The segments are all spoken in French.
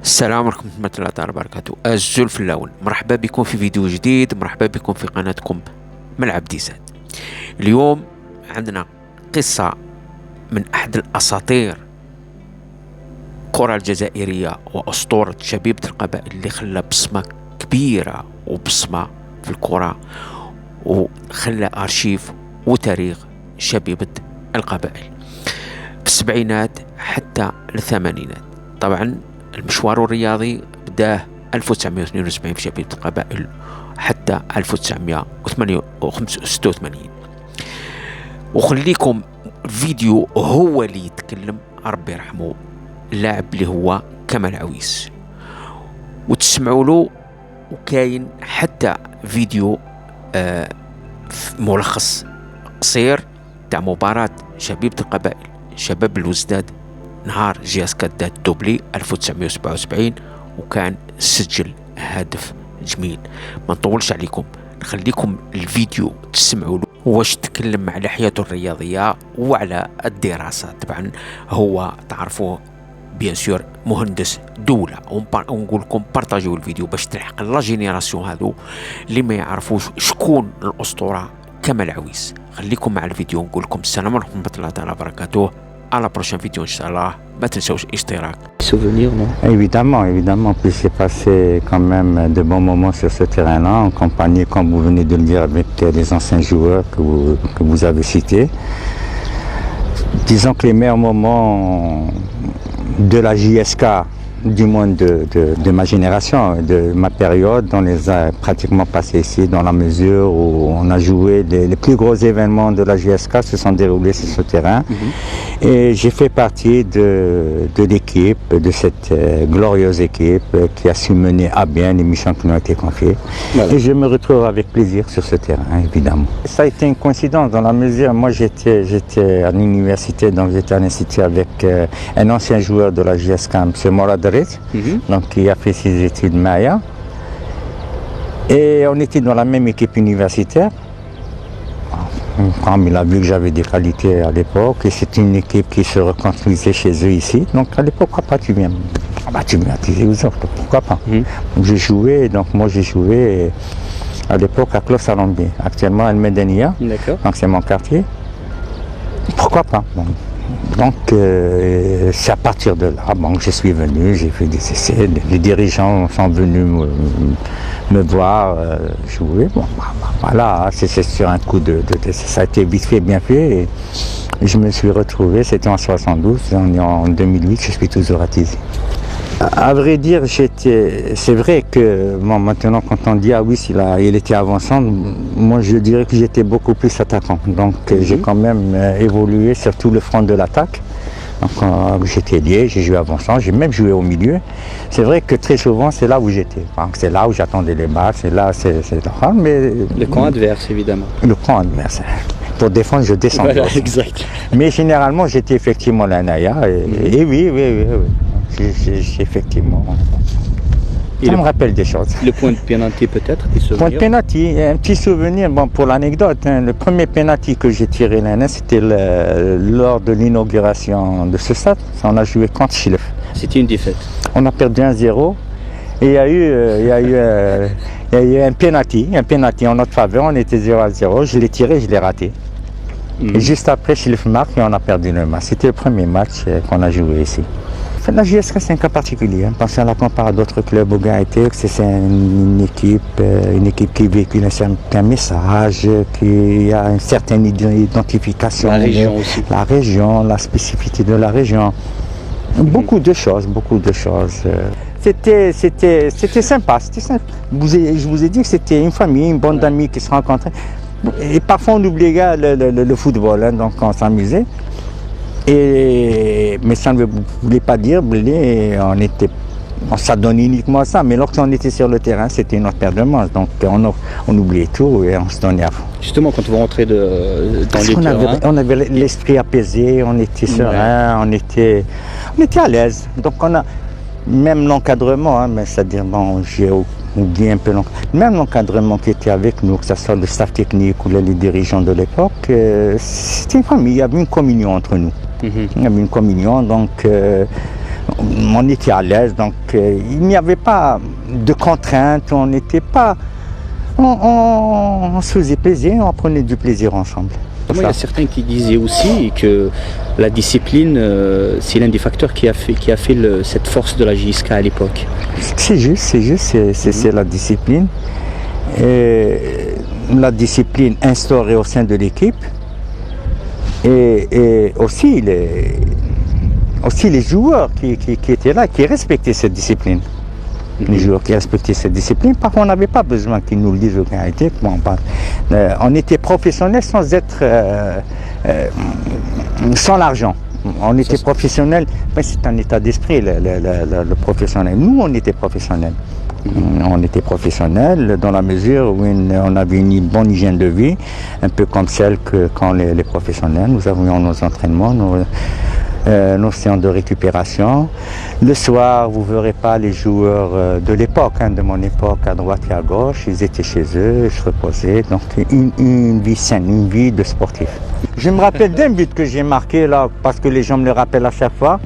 السلام عليكم ورحمة الله تعالى وبركاته. الزلف اللون، مرحبا بكم في فيديو جديد، مرحبا بكم في قناتكم ملعب ديسات. اليوم عندنا قصة من أحد الأساطير الكرة الجزائرية وأسطورة شبيبة القبائل اللي خلى بصمة كبيرة وبصمة في الكرة وخلى أرشيف وتاريخ شبيبة القبائل في السبعينات حتى الثمانينات. طبعا المشوار الرياضي بداه 1972 في شبيبة القبائل حتى 1986. وخليكم فيديو هو اللي يتكلم، ربي يرحمه، اللاعب اللي هو كمال عويس، وتسمعوا له. وكاين حتى فيديو ملخص قصير تاع مباراة شبيبة القبائل شباب الوزداد نهار جياسكا دات دوبلي 1977، وكان سجل هدف جميل. ما نطولش عليكم، نخليكم الفيديو تسمعوا له واش تكلم على حياته الرياضية وعلى الدراسة. طبعا هو تعرفوه بيان سور مهندس دولة، ونقول لكم بارطاجيو الفيديو باش تلحق لا جينيراسيون هذو اللي ما يعرفوش شكون الأسطورة كمال عويس. خليكم مع الفيديو، نقول لكم السلام عليكم ورحمة الله تعالى وبركاته. À la prochaine vidéo, Inch'Allah. ما تنسوش اشتراك. Souvenirs, non? Évidemment. Puis j'ai passé quand même de bons moments sur ce terrain-là, en compagnie, comme vous venez de le dire, avec les anciens joueurs que vous avez cités. Disons que les meilleurs moments de la JSK, du moins de ma génération, de ma période, on les a pratiquement passés ici, dans la mesure où on a joué les plus gros événements de la JSK se sont déroulés sur ce terrain. Et j'ai fait partie de l'équipe, de cette glorieuse équipe qui a su mener à bien les missions qui nous ont été confiées. Voilà. Et je me retrouve avec plaisir sur ce terrain, évidemment. Ça a été une coïncidence dans la mesure, moi j'étais à l'université, donc j'étais à l'institut avec un ancien joueur de la JSK, M. Morad, donc qui a fait ses études Maya. Et on était dans la même équipe universitaire. Comme il a vu que j'avais des qualités à l'époque, et c'est une équipe qui se reconstruisait chez eux ici. Donc à l'époque, pourquoi pas tu viens? Tu viens attiser aux autres, pourquoi pas? Donc j'ai joué, à l'époque à Clos Salambier, actuellement à El Medenia. Donc c'est mon quartier. Pourquoi pas? Donc c'est à partir de là que je suis venu, j'ai fait des essais, les dirigeants sont venus me voir jouer. Voilà, c'est sur un coup ça a été vite fait, bien fait, et je me suis retrouvé, c'était en 72, on est en 2008, je suis toujours attisé. À vrai dire, c'est vrai que maintenant quand on dit ah oui, il était avançant, moi je dirais que j'étais beaucoup plus attaquant. Donc j'ai quand même évolué sur tout le front de l'attaque. Donc j'étais lié, j'ai joué avançant, j'ai même joué au milieu. C'est vrai que très souvent c'est là où j'étais. C'est là où j'attendais les balles, c'est là, mais le camp adverse évidemment. Le camp adverse. Pour défendre, je descendais. Voilà, exact. Mais généralement j'étais effectivement la Naya, et oui. Effectivement. Ça me rappelle des choses. Le point de pénalty peut-être, des souvenirs? Point de pénalty, un petit souvenir, pour l'anecdote, le premier pénalty que j'ai tiré l'année, c'était lors de l'inauguration de ce stade. On a joué contre Chilef. C'était une défaite. On a perdu 1-0 et il y a eu un pénalty en notre faveur, on était 0-0, je l'ai tiré, je l'ai raté. Et juste après, Chilef marque et on a perdu le match. C'était le premier match qu'on a joué ici. La JSK, c'est un cas particulier. Parce qu'on la compare à d'autres clubs au Gaëtex, c'est une équipe qui véhicule un certain message, qui a une certaine identification. La région aussi. La région, la spécificité de la région. Beaucoup de choses. C'était sympa. Je vous ai dit que c'était une famille, une bande d'amis qui se rencontraient. Et parfois on oubliait le football, donc on s'amusait. Mais ça ne voulait pas dire on s'adonnait uniquement à ça, mais lorsqu'on était sur le terrain, c'était une autre paire de manches, donc on oubliait tout et on se donnait à fond. Justement, quand vous rentrez dans les terrains, on avait l'esprit apaisé, on était serein, on était à l'aise. Donc même l'encadrement, c'est-à-dire j'ai oublié un peu même l'encadrement qui était avec nous, que ce soit le staff technique ou les dirigeants de l'époque, c'était une famille, il y avait une communion entre nous. Il y avait une communion, donc On était à l'aise, donc il n'y avait pas de contraintes, on n'était pas... On se faisait plaisir, on prenait du plaisir ensemble. Il y a certains qui disaient aussi que la discipline, c'est l'un des facteurs qui a fait cette force de la JSK à l'époque. C'est juste, c'est la discipline. Et la discipline instaurée au sein de l'équipe et aussi les joueurs qui étaient là, qui respectaient cette discipline. Les joueurs qui respectaient cette discipline, parfois on n'avait pas besoin qu'ils nous le disent en réalité. On était professionnels sans être sans l'argent. On était professionnels, mais c'est un état d'esprit le professionnel. Nous on était professionnels. On était professionnels dans la mesure où on avait une bonne hygiène de vie, un peu comme celle que quand les professionnels. Nous avions nos entraînements, nos séances de récupération. Le soir, vous ne verrez pas les joueurs de l'époque, de mon époque, à droite et à gauche. Ils étaient chez eux, ils se reposaient. Donc une vie saine, une vie de sportif. Je me rappelle d'un but que j'ai marqué là, parce que les gens me le rappellent à chaque fois,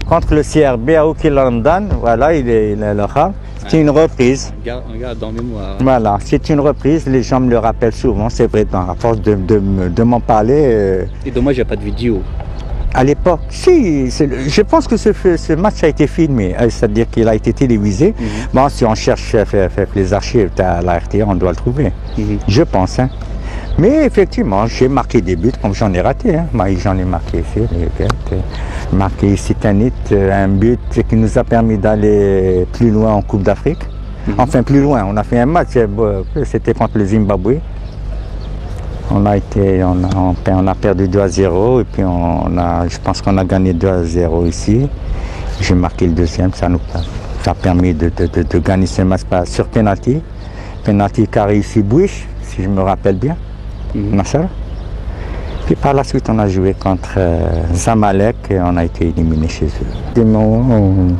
contre le CRB à Oukilandan. Voilà, il est là. C'est une reprise. On garde en mémoire. Voilà, c'est une reprise, les gens me le rappellent souvent, c'est vrai, à force de m'en parler. Et dommage, il n'y a pas de vidéo. À l'époque, si, je pense que ce match a été filmé, c'est-à-dire qu'il a été télévisé. Bon, si on cherche les archives à la RTA, on doit le trouver, je pense. Mais effectivement, j'ai marqué des buts comme j'en ai raté. J'en ai marqué ici, marqué ici un but qui nous a permis d'aller plus loin en Coupe d'Afrique. Enfin, plus loin, on a fait un match, c'était contre le Zimbabwe. On a perdu 2-0 et puis je pense qu'on a gagné 2-0 ici. J'ai marqué le deuxième, ça a permis de gagner ce match sur penalty. Penalty qu'a réussi Bouich, si je me rappelle bien. Nasser. Puis par la suite, on a joué contre Zamalek et on a été éliminé chez eux. On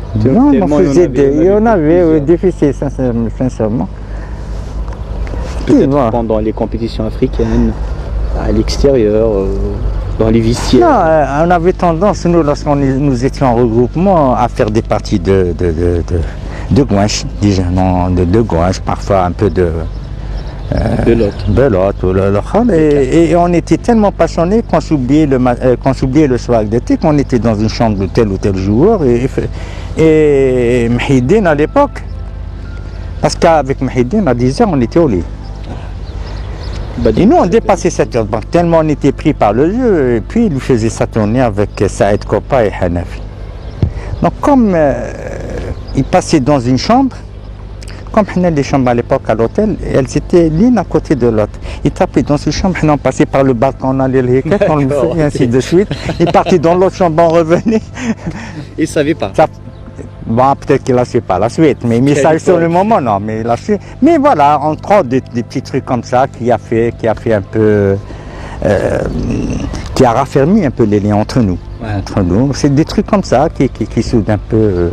avait difficile, sincèrement. Peut-être pendant les compétitions africaines, à l'extérieur, dans les vestiaires. Non, on avait tendance, nous, nous étions en regroupement, à faire des parties de gouache, de gouache, parfois un peu de belote. Et on était tellement passionnés qu'on s'oubliait le soir d'été, qu'on était dans une chambre de tel ou tel joueur. Et Mhidine à l'époque, parce qu'avec Mhidine, à 10h, on était au lit. Et nous, on dépassait 7 heures. Tellement on était pris par le jeu, et puis il nous faisait ça tourner avec Saïd Kopa et Hanafi. Donc, comme ils passaient dans une chambre, comme les chambres à l'époque à l'hôtel, elles étaient l'une à côté de l'autre. Ils tapaient dans une chambre, on passait par le balcon, on allait le hicket, on le faisait, et ainsi de suite. Ils partaient dans l'autre chambre, on revenait. Ils ne savaient pas. Bon, peut-être qu'il ne su pas la suite, mais ça sur le moment, non. Mais voilà, entre autres, des petits trucs comme ça qui a fait un peu, qui a raffermi un peu les liens entre nous. Ouais. Entre nous, c'est des trucs comme ça qui soudent un peu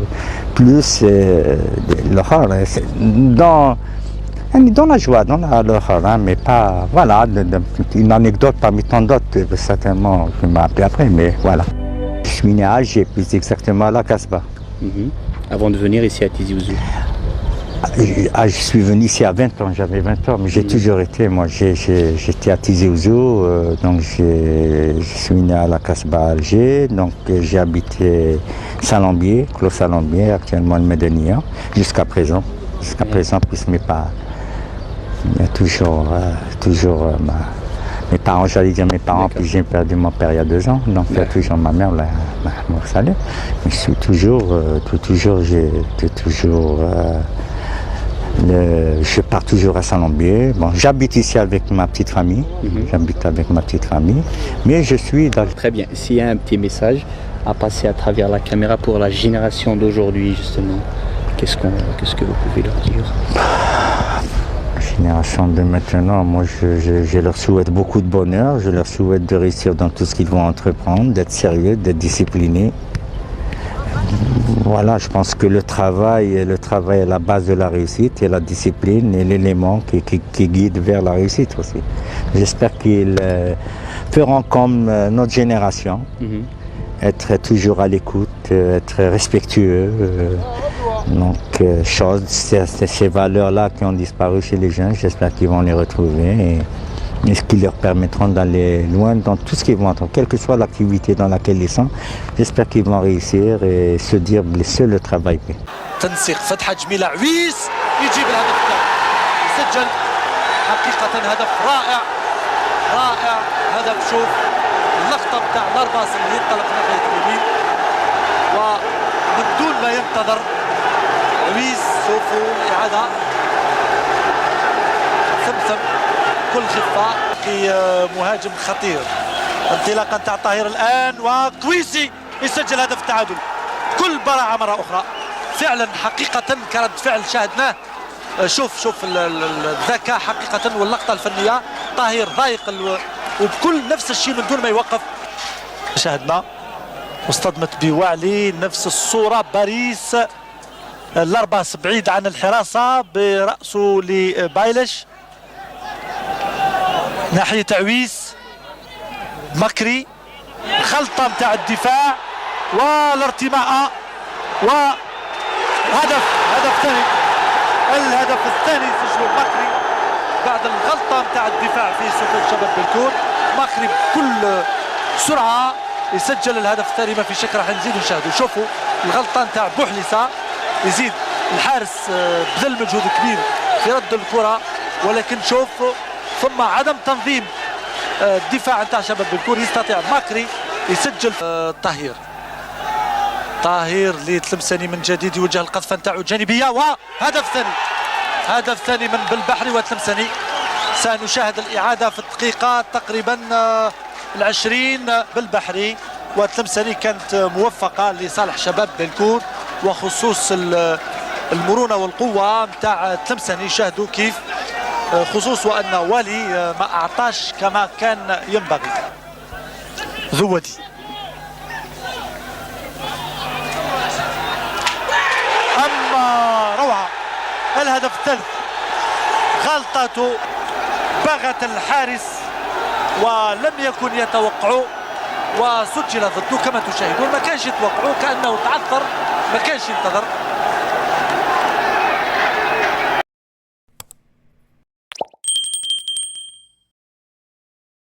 plus l'horreur. Dans la joie, dans l'horreur, mais pas, voilà, une anecdote parmi tant d'autres, certainement, je m'ai appelé après, mais voilà. Je suis né à Alger, plus exactement à la Casbah. Avant de venir ici à Tizi Ouzou. Je suis venu ici à 20 ans, j'avais 20 ans, mais j'ai toujours été, moi j'étais à Tizi Ouzou, donc je suis né à la Casbah à Alger, donc j'ai habité Salambier, Clos Salambier, actuellement le Medenia, jusqu'à présent, puisque mes parents, il y a toujours mes parents, j'allais dire mes parents, puis j'ai perdu mon père il y a 2 ans, donc il y a toujours ma mère, mon salaire. Mais je suis je pars toujours à Salambier. Bon, j'habite ici avec ma petite famille, mais je suis dans... Très bien, s'il y a un petit message à passer à travers la caméra pour la génération d'aujourd'hui, justement, qu'est-ce que vous pouvez leur dire? Génération de maintenant, moi je leur souhaite beaucoup de bonheur, je leur souhaite de réussir dans tout ce qu'ils vont entreprendre, d'être sérieux, d'être disciplinés. Voilà, je pense que le travail est la base de la réussite et la discipline est l'élément qui guide vers la réussite aussi. J'espère qu'ils feront comme notre génération, être toujours à l'écoute, être respectueux. Donc, ces valeurs-là qui ont disparu chez les jeunes, j'espère qu'ils vont les retrouver et ce qui leur permettront d'aller loin dans tout ce qu'ils vont entendre, quelle que soit l'activité dans laquelle ils sont. J'espère qu'ils vont réussir et se dire laisser le travail. تنسيق فتحة جميلة عويس يجيب الهدف الثاني يسجل حقيقة هدف رائع رائع هدف شوف اللقطة بتاع لارباس اللي ينطلق ناحية اليمين ومن دون ما ينتظر عويس شوفوا الإعادة ثمثم كل خفة مهاجم خطير انطلاقا تاع طاهر الآن وكويسي يسجل هدف التعادل كل براعة مرة أخرى فعلا حقيقة كرد فعل شاهدناه شوف الذكاء حقيقة واللقطة الفنية طاهر ضايق وبكل نفس الشيء من دون ما يوقف شاهدنا واصطدمت بوعلي نفس الصورة باريس لارباس بعيد عن الحراسة برأسه لبايلش ناحية عويس مكري خلطة متاع الدفاع والارتماء وهدف ثاني الهدف الثاني سجله مكري بعد الغلطة متاع الدفاع في صفوف شباب بلكون مكري بكل سرعة يسجل الهدف الثاني ما في شك راح نزيد نشاهدوا شوفوا الغلطة متاع بوحليسة يزيد الحارس بذل مجهود كبير في رد الكرة ولكن شوف ثم عدم تنظيم الدفاع نتاع شباب بلكون يستطيع ماكري يسجل طاهر لتلمساني من جديد يوجه القذفة نتاعو الجانبية هدف ثاني من بالبحري وتلمساني سنشاهد الإعادة في الدقيقة تقريبا 20 بالبحري وتلمساني كانت موفقة لصالح شباب بلكون وخصوص المرونة والقوة نتاع تلمساني شاهدوا كيف خصوص وأن والي ما أعطاش كما كان ينبغي ذودي أما روعة الهدف الثالث غلطته بغت الحارس ولم يكن يتوقعه وسجل ضده كما تشاهدون ما كانش يتوقعه كأنه تعثر ما كانش ينتظر